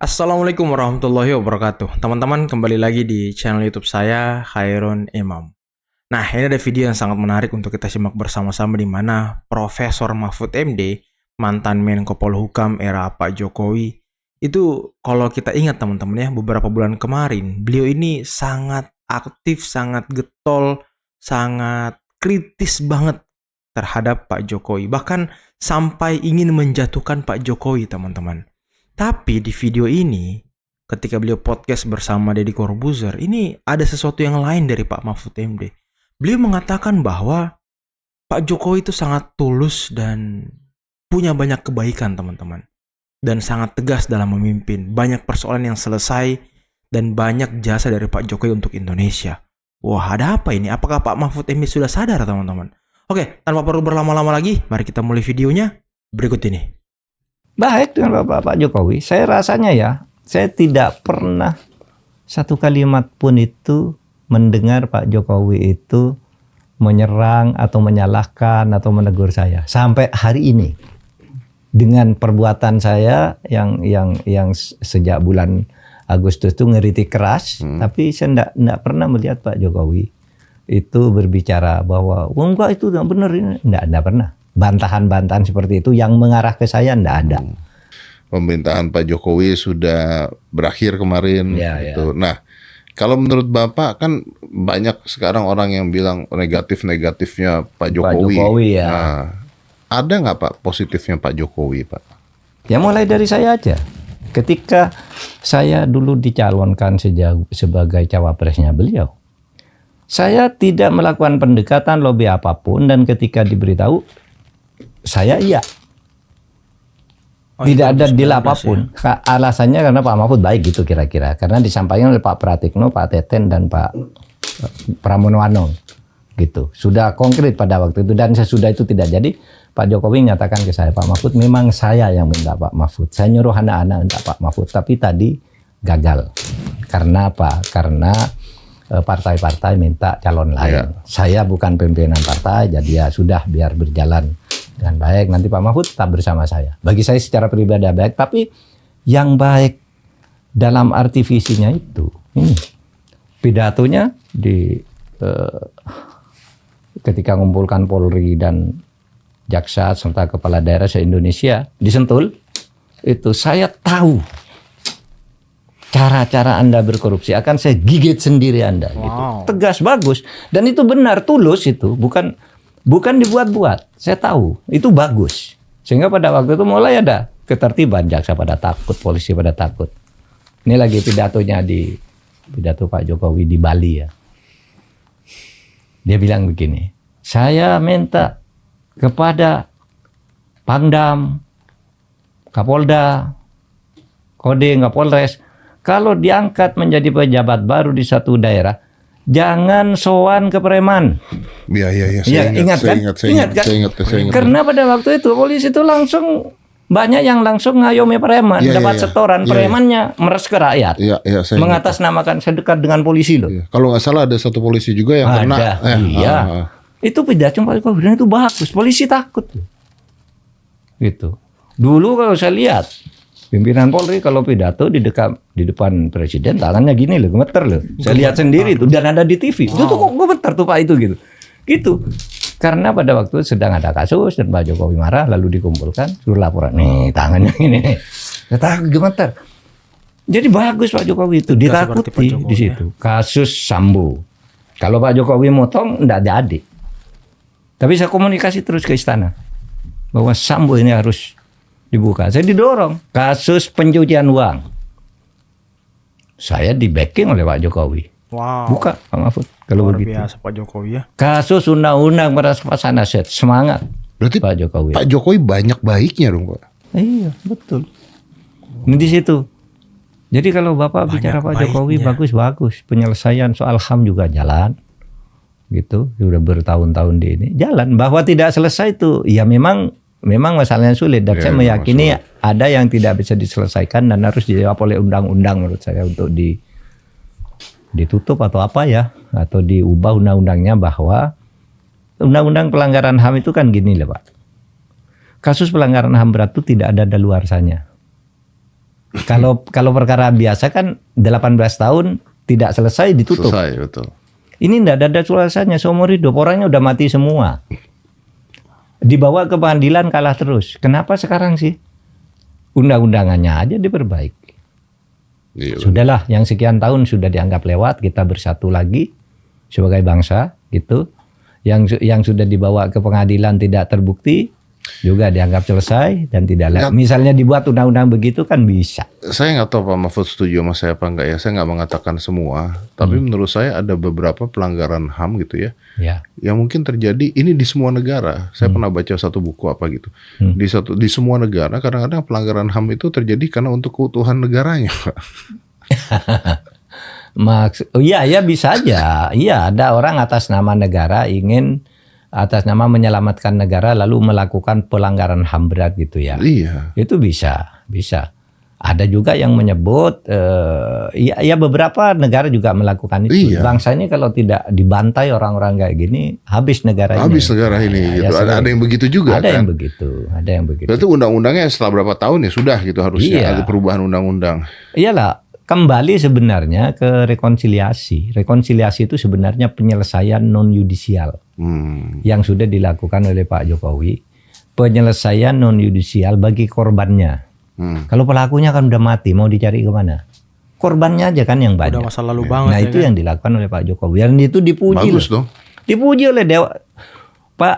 Assalamualaikum warahmatullahi wabarakatuh. Teman-teman, kembali lagi di channel YouTube saya, Khairun Imam. Nah, ini ada video yang sangat menarik untuk kita simak bersama-sama di mana Profesor Mahfud MD, mantan Menko Polhukam era Pak Jokowi, itu kalau kita ingat teman-teman ya, beberapa bulan kemarin, beliau ini sangat aktif, sangat getol, sangat kritis banget terhadap Pak Jokowi. Bahkan sampai ingin menjatuhkan Pak Jokowi, teman-teman. Tapi di video ini, ketika beliau podcast bersama Deddy Corbuzier, ini ada sesuatu yang lain dari Pak Mahfud MD. Beliau mengatakan bahwa Pak Jokowi itu sangat tulus dan punya banyak kebaikan, teman-teman. Dan sangat tegas dalam memimpin. Banyak persoalan yang selesai dan banyak jasa dari Pak Jokowi untuk Indonesia. Wah, ada apa ini? Apakah Pak Mahfud MD sudah sadar, teman-teman? Oke, tanpa perlu berlama-lama lagi, mari kita mulai videonya berikut ini. Baik dengan Pak Jokowi, saya rasanya ya, saya tidak pernah satu kalimat pun itu mendengar Pak Jokowi itu menyerang atau menyalahkan atau menegur saya sampai hari ini. Dengan perbuatan saya yang sejak bulan Agustus itu ngeritik keras, tapi saya enggak pernah melihat Pak Jokowi itu berbicara bahwa enggak itu enggak benar ini, enggak pernah. Bantahan-bantahan seperti itu yang mengarah ke saya enggak ada. Pemerintahan Pak Jokowi sudah berakhir kemarin gitu. Nah, kalau menurut Bapak kan banyak sekarang orang yang bilang negatifnya Pak Jokowi. Pak Jokowi ya. Nah, ada nggak Pak positifnya Pak Jokowi, Pak? Ya mulai dari saya aja. Ketika saya dulu dicalonkan sebagai cawapresnya beliau, saya tidak melakukan pendekatan lobby apapun dan ketika diberitahu saya iya. Tidak ada deal apapun. Ya. Alasannya karena Pak Mahfud baik gitu kira-kira. Karena disampaikan oleh Pak Pratikno, Pak Teten, dan Pak Pramono Anung. Gitu. Sudah konkret pada waktu itu. Dan sesudah itu tidak jadi, Pak Jokowi nyatakan ke saya, Pak Mahfud, memang saya yang minta Pak Mahfud. Saya nyuruh anak-anak minta Pak Mahfud. Tapi tadi gagal. Karena apa? Karena partai-partai minta calon lain. Ya. Saya bukan pimpinan partai, jadi ya sudah biar berjalan dengan baik. Nanti Pak Mahfud tetap bersama saya. Bagi saya secara pribadi baik, tapi yang baik dalam arti visinya itu, ini pidatonya di ketika mengumpulkan Polri dan Jaksa serta kepala daerah se-Indonesia di Sentul, itu saya tahu cara-cara Anda berkorupsi akan saya gigit sendiri Anda. Wow. Gitu. Tegas, bagus, dan itu benar, tulus itu, bukan dibuat-buat. Saya tahu itu bagus. Sehingga pada waktu itu mulai ada ketertiban, jaksa pada takut, polisi pada takut. Ini lagi pidato Pak Jokowi di Bali ya. Dia bilang begini, saya minta kepada Pangdam, Kapolda, Kodim, Kapolres, kalau diangkat menjadi pejabat baru di satu daerah, jangan sowan ke preman. Iya. Saya ingat kan? Karena pada waktu itu polisi itu langsung banyak yang langsung ngayomi preman, dapat setoran premannya meres ke rakyat. Mengatasnamakan saya dekat dengan polisi loh. Kalau nggak salah ada satu polisi juga yang kena. Itu pidato Pak Jokowi itu bagus. Polisi takut. Gitu. Dulu kalau saya lihat pimpinan Polri kalau pidato di depan presiden tangannya gini loh, gemeter loh. Saya lihat sendiri tuh dan ada di TV. Itu tuh kok gemeter tuh Pak itu gitu. Gitu. Karena pada waktu sedang ada kasus dan Pak Jokowi marah lalu dikumpulkan suruh laporan. Nih tangannya gini nih. Gemeter. Jadi bagus Pak Jokowi itu ditakuti di situ. Kasus Sambo. Kalau Pak Jokowi motong enggak ada adik. Tapi saya komunikasi terus ke istana bahwa Sambo ini harus dibuka. Saya didorong. Kasus pencucian uang. Saya di backing oleh Pak Jokowi. Wow. Buka Pak Mahfud. Kalau luar begitu. biasa Pak Jokowi ya. Kasus undang-undang perampasan aset. Semangat. Berarti Pak Jokowi. Pak Jokowi banyak baiknya dong Pak. Iya betul. Ini di situ. Jadi kalau Bapak banyak bicara Pak Jokowi bagus-bagus. Penyelesaian soal HAM juga jalan. Gitu. Sudah bertahun-tahun di ini. Jalan. Bahwa tidak selesai itu. Ya memang masalahnya sulit dan saya meyakini ada yang tidak bisa diselesaikan dan harus dijawab oleh undang-undang menurut saya untuk ditutup atau apa ya, atau diubah undang-undangnya bahwa undang-undang pelanggaran HAM itu kan gini loh Pak. Kasus pelanggaran HAM berat itu tidak ada daluarsanya. Kalau perkara biasa kan 18 tahun tidak selesai ditutup. Selesai, betul. Ini tidak ada selesainya seumur hidup. Orangnya udah mati semua. Dibawa ke pengadilan kalah terus. Kenapa sekarang sih? Undang-undangannya aja diperbaiki. Iya, Sudahlah, yang sekian tahun sudah dianggap lewat, kita bersatu lagi sebagai bangsa, gitu. Yang sudah dibawa ke pengadilan tidak terbukti, juga dianggap selesai dan tidak lewat. Misalnya dibuat undang-undang begitu kan bisa. Saya nggak tahu Pak Mahfud setuju sama saya apa enggak ya. Saya nggak mengatakan semua, tapi menurut saya ada beberapa pelanggaran HAM gitu ya, Ya. yang mungkin terjadi ini di semua negara. Saya pernah baca satu buku apa gitu. Di semua negara kadang-kadang pelanggaran HAM itu terjadi karena untuk keutuhan negaranya, Pak. Iya, ya bisa aja. Iya, ada orang atas nama negara ingin atas nama menyelamatkan negara lalu melakukan pelanggaran HAM berat gitu ya. Iya. Itu bisa. Ada juga yang menyebut, ya beberapa negara juga melakukan itu. Iya. Bangsa ini kalau tidak dibantai orang-orang kayak gini, habis negaranya. Habis negara ini gitu. Ada yang begitu juga Ada kan? yang begitu. Berarti undang-undangnya setelah berapa tahun ya sudah gitu harusnya Iya. ada perubahan undang-undang. Iyalah, kembali sebenarnya ke rekonsiliasi. Rekonsiliasi itu sebenarnya penyelesaian non-yudisial yang sudah dilakukan oleh Pak Jokowi. Penyelesaian non-yudisial bagi korbannya. Kalau pelakunya kan udah mati, mau dicari kemana? Korbannya aja kan yang banyak. Udah masa lalu banget. Nah ya itu kan? yang dilakukan oleh Pak Jokowi. Dan itu dipuji. Bagus dong. Dipuji oleh Dewa. Pak,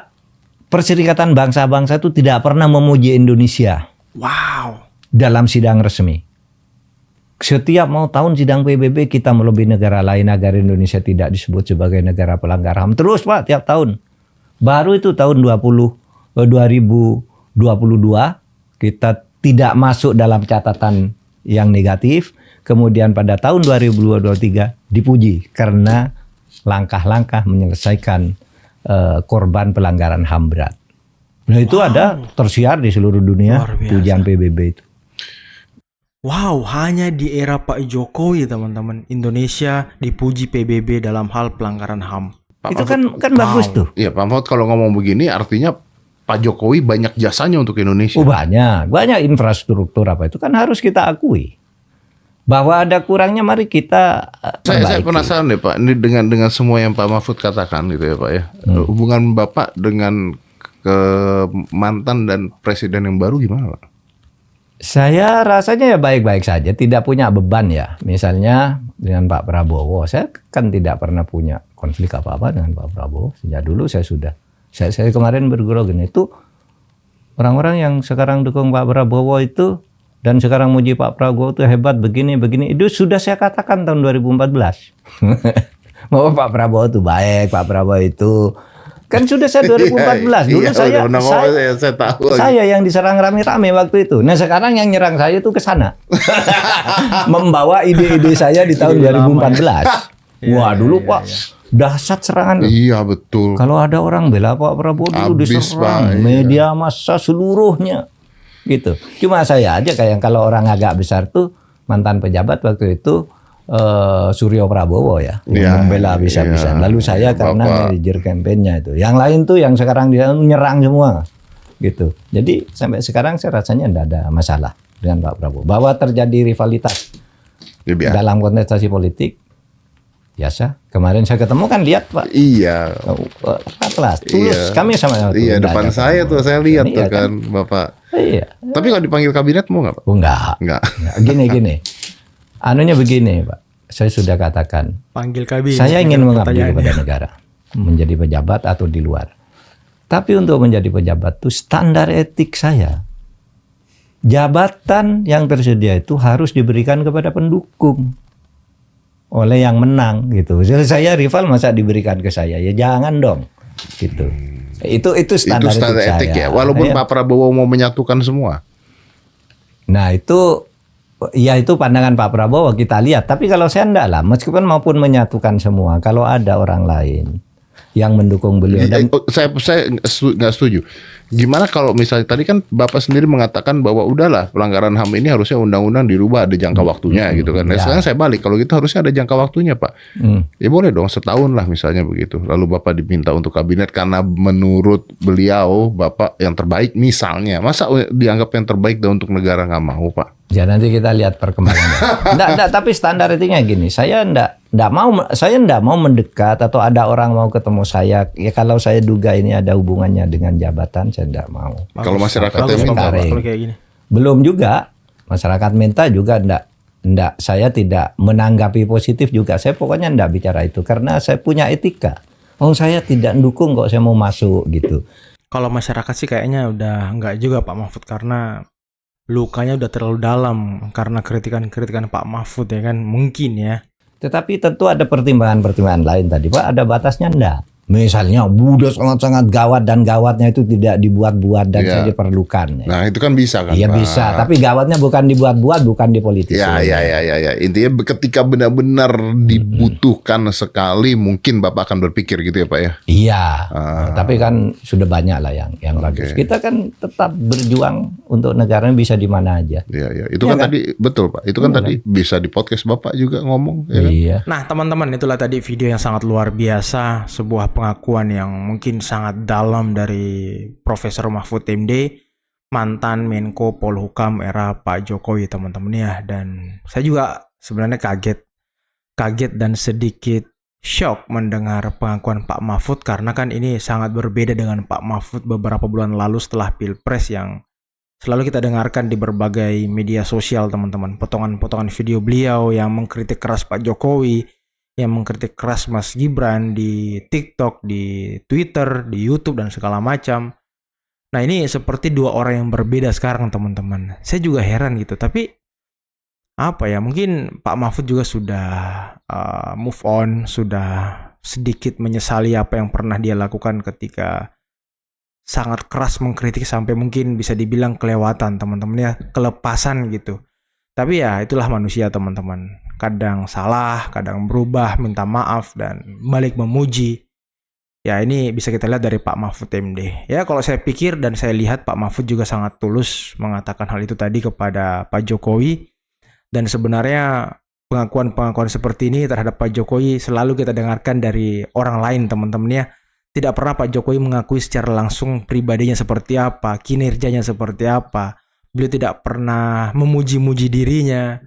Perserikatan Bangsa-Bangsa itu tidak pernah memuji Indonesia Wow. dalam sidang resmi. Setiap mau tahun sidang PBB kita melebihi negara lain agar Indonesia tidak disebut sebagai negara pelanggar HAM. Terus Pak, tiap tahun. Baru itu tahun 2022 kita tidak masuk dalam catatan yang negatif. Kemudian pada tahun 2023 dipuji karena langkah-langkah menyelesaikan korban pelanggaran HAM berat. Nah itu ada tersiar di seluruh dunia Luar biasa. pujian PBB itu. Wow, hanya di era Pak Jokowi teman-teman, Indonesia dipuji PBB dalam hal pelanggaran HAM. Pak Itu Mahfud, kan bagus tuh. Iya, Pak Mahfud kalau ngomong begini artinya Pak Jokowi banyak jasanya untuk Indonesia. Oh, banyak infrastruktur apa itu kan harus kita akui. Bahwa ada kurangnya mari kita Saya perbaiki. penasaran deh Pak, ini dengan semua yang Pak Mahfud katakan gitu ya Pak ya. Hubungan Bapak dengan ke mantan dan presiden yang baru gimana Pak? Saya rasanya ya baik-baik saja, tidak punya beban ya. Misalnya dengan Pak Prabowo, saya kan tidak pernah punya konflik apa-apa dengan Pak Prabowo. Sejak dulu saya kemarin bergurau gini, itu orang-orang yang sekarang dukung Pak Prabowo itu dan sekarang muji Pak Prabowo itu hebat begini, itu sudah saya katakan tahun 2014. Bahwa Pak Prabowo itu baik, Pak Prabowo itu kan sudah saya 2014 dulu Iya, saya tahu. saya yang diserang rame-rame waktu itu. Nah sekarang yang nyerang saya itu ke sana. Membawa ide-ide saya di tahun 2014. Wah dulu Pak dahsyat serangan. Iya betul. Kalau ada orang bela Pak Prabowo dulu Abis, diserang Pak, iya. media massa seluruhnya. Gitu. Cuma saya aja kayak kalau orang agak besar tuh mantan pejabat waktu itu Suryo Prabowo ya, Iya, membela bisa-bisa. iya. Lalu saya karena Bapak. manajer kampanyenya itu. Yang lain tuh yang sekarang dia nyerang semua. Gitu. Jadi sampai sekarang saya rasanya tidak ada masalah dengan Pak Prabowo. Bahwa terjadi rivalitas Ya, biar. dalam kontestasi politik biasa. Kemarin saya ketemu kan lihat Pak. Iya. Kelas tulus Iya. kami sama. Iya, depan saya tuh saya lihat Iya tuh kan Bapak. Iya. Tapi kalau dipanggil kabinet mau nggak Pak? Oh enggak. Enggak. Gini. Anunya begini Pak. Saya sudah katakan. Panggil kabin. Saya ingin mengabdi Pertanyaannya. kepada negara. Menjadi pejabat atau di luar. Tapi untuk menjadi pejabat itu standar etik saya. Jabatan yang tersedia itu harus diberikan kepada pendukung. Oleh yang menang gitu. Saya rival masa diberikan ke saya. Ya jangan dong. Gitu. Itu standar, Itu standar etik saya. ya. Walaupun Ya. Pak Prabowo mau menyatukan semua. Nah itu ya itu pandangan Pak Prabowo kita lihat. Tapi kalau saya enggak lah, meskipun maupun menyatukan semua, kalau ada orang lain yang mendukung beliau dan Saya nggak setuju. Gimana kalau misalnya tadi kan Bapak sendiri mengatakan bahwa udahlah pelanggaran HAM ini harusnya undang-undang dirubah ada jangka waktunya gitu kan. Nah, ya. sekarang saya balik kalau gitu harusnya ada jangka waktunya Pak. Ya boleh dong setahun lah misalnya begitu. Lalu Bapak diminta untuk kabinet karena menurut beliau Bapak yang terbaik misalnya. Masa dianggap yang terbaik dan untuk negara nggak mau Pak? Ya nanti kita lihat perkembangannya. Enggak, tapi standar etiknya gini. Saya enggak mau mendekat atau ada orang mau ketemu saya. Ya kalau saya duga ini ada hubungannya dengan jabatan, saya enggak mau. Kalau masyarakat yang minta, kalau kayak gini. Belum juga. Masyarakat minta juga enggak, saya tidak menanggapi positif juga. Saya pokoknya enggak bicara itu karena saya punya etika. Oh, saya tidak mendukung kok saya mau masuk gitu. Kalau masyarakat sih kayaknya udah enggak juga Pak Mahfud, karena lukanya udah terlalu dalam karena kritikan-kritikan Pak Mahfud ya kan, mungkin ya. Tetapi tentu ada pertimbangan-pertimbangan lain tadi Pak, ada batasnya enggak? Misalnya udah sangat-sangat gawat dan gawatnya itu tidak dibuat-buat dan saya diperlukan. Nah itu kan bisa kan? Iya bisa, tapi gawatnya bukan dibuat-buat, bukan dipolitisir. Ya. Intinya ketika benar-benar dibutuhkan sekali, mungkin Bapak akan berpikir gitu ya Pak ya? Iya, tapi kan sudah banyak lah yang bagus. Kita kan tetap berjuang untuk negara bisa di mana aja. Iya. Itu kan tadi betul Pak. Itu kan tadi bisa di podcast Bapak juga ngomong. Ya kan? Iya. Nah teman-teman, itulah tadi video yang sangat luar biasa, sebuah pengakuan yang mungkin sangat dalam dari Profesor Mahfud MD, mantan Menko Polhukam era Pak Jokowi teman-teman ya. Dan saya juga sebenarnya kaget dan sedikit shock mendengar pengakuan Pak Mahfud, karena kan ini sangat berbeda dengan Pak Mahfud beberapa bulan lalu setelah Pilpres yang selalu kita dengarkan di berbagai media sosial teman-teman. Potongan-potongan video beliau yang mengkritik keras Pak Jokowi, yang mengkritik keras Mas Gibran di TikTok, di Twitter, di YouTube dan segala macam. Nah ini seperti dua orang yang berbeda sekarang teman-teman. Saya juga heran gitu, tapi apa ya, mungkin Pak Mahfud juga sudah move on, sudah sedikit menyesali apa yang pernah dia lakukan ketika sangat keras mengkritik sampai mungkin bisa dibilang kelewatan teman-teman ya, kelepasan gitu. Tapi ya itulah manusia teman-teman. Kadang salah, kadang berubah, minta maaf, dan balik memuji. Ya ini bisa kita lihat dari Pak Mahfud MD. Ya kalau saya pikir dan saya lihat Pak Mahfud juga sangat tulus mengatakan hal itu tadi kepada Pak Jokowi. Dan sebenarnya pengakuan-pengakuan seperti ini terhadap Pak Jokowi selalu kita dengarkan dari orang lain teman-teman ya. Tidak pernah Pak Jokowi mengakui secara langsung pribadinya seperti apa, kinerjanya seperti apa. Beliau tidak pernah memuji-muji dirinya.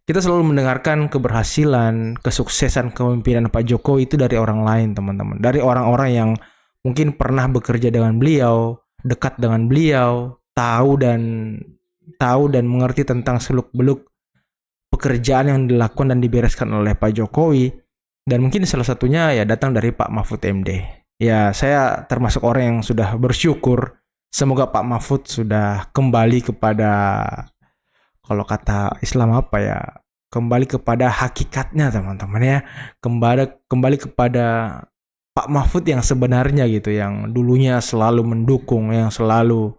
Kita selalu mendengarkan keberhasilan, kesuksesan kepemimpinan Pak Jokowi itu dari orang lain, teman-teman. Dari orang-orang yang mungkin pernah bekerja dengan beliau, dekat dengan beliau, tahu dan mengerti tentang seluk-beluk pekerjaan yang dilakukan dan dibereskan oleh Pak Jokowi. Dan mungkin salah satunya ya datang dari Pak Mahfud MD. Ya, saya termasuk orang yang sudah bersyukur. Semoga Pak Mahfud sudah kembali kepada, kalau kata Islam apa ya, kembali kepada hakikatnya teman-teman ya. Kembali kepada Pak Mahfud yang sebenarnya gitu, yang dulunya selalu mendukung, yang selalu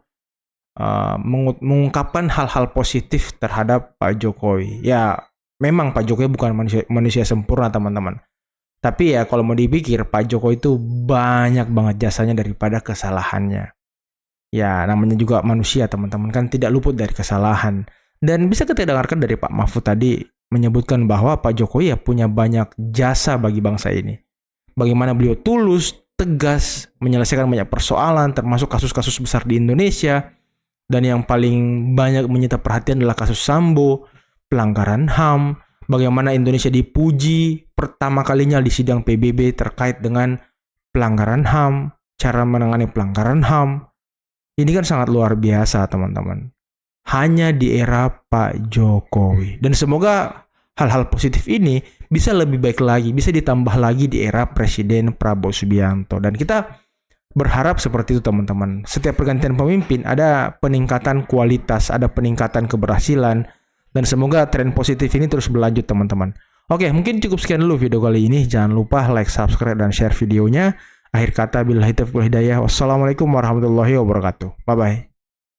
mengungkapkan hal-hal positif terhadap Pak Jokowi. Ya, memang Pak Jokowi bukan manusia sempurna teman-teman. Tapi ya kalau mau dipikir, Pak Jokowi itu banyak banget jasanya daripada kesalahannya. Ya namanya juga manusia teman-teman, kan tidak luput dari kesalahan. Dan bisa kita dengarkan dari Pak Mahfud tadi menyebutkan bahwa Pak Jokowi ya punya banyak jasa bagi bangsa ini. Bagaimana beliau tulus, tegas, menyelesaikan banyak persoalan termasuk kasus-kasus besar di Indonesia. Dan yang paling banyak menyita perhatian adalah kasus Sambo, pelanggaran HAM. Bagaimana Indonesia dipuji pertama kalinya di sidang PBB terkait dengan pelanggaran HAM, cara menangani pelanggaran HAM. Ini kan sangat luar biasa teman-teman. Hanya di era Pak Jokowi. Dan semoga hal-hal positif ini bisa lebih baik lagi, bisa ditambah lagi di era Presiden Prabowo Subianto. Dan kita berharap seperti itu teman-teman. Setiap pergantian pemimpin ada peningkatan kualitas, ada peningkatan keberhasilan. Dan semoga tren positif ini terus berlanjut teman-teman. Oke, mungkin cukup sekian dulu video kali ini. Jangan lupa like, subscribe, dan share videonya. Akhir kata, billahi taufiq wal hidayah. Wassalamualaikum warahmatullahi wabarakatuh. Bye-bye.